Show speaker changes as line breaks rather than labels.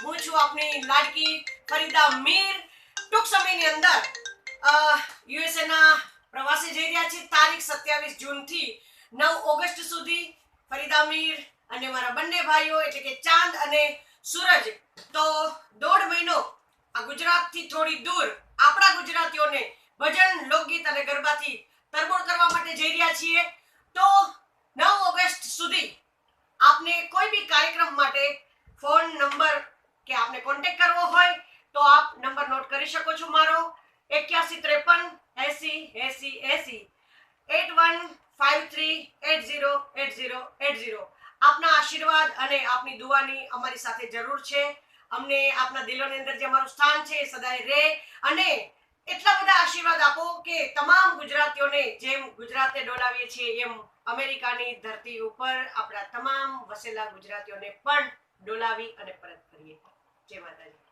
હું છું આપની લાડકી ફરીદા મીર। ટૂંક સમયની અંદર યુએસએ ના પ્રવાસે જઈ રહ્યા છે। તારીખ 27 જૂન થી 9 ઓગસ્ટ સુધી ફરીદા મીર અને મારા બંને ભાઈઓ એટલે કે ચાંદ અને સૂરજ તો 1.5 મહિનો આ ગુજરાતથી થોડી દૂર આપણા ગુજરાતીઓને ભજન, લોકગીત અને ગરબાથી તરબોળ કરવા માટે જઈ રહ્યા છીએ। તો 9 ઓગસ્ટ સુધી આપને કોઈ બી કાર્યક્રમ માટે ફોન નંબર કે આપને કોન્ટેક્ટ કરવો હોય તો આપ નંબર નોટ કરી શકો છો। મારો 8153 80 80 80 8153808080। આપના આશીર્વાદ અને આપની દુઆની અમારી સાથે જરૂર છે। અમને આપના દિલોની અંદર જે અમારું સ્થાન છે એ સદાય રહે અને એટલા બધા આશીર્વાદ આપો કે તમામ ગુજરાતીઓને જેમ ગુજરાતે ડોલાવીએ છીએ એમ અમેરિકાની ધરતી ઉપર આપણા તમામ વસેલા ગુજરાતીઓને પણ ડોલાવી અને પરત કરીએ। જય માતાજી।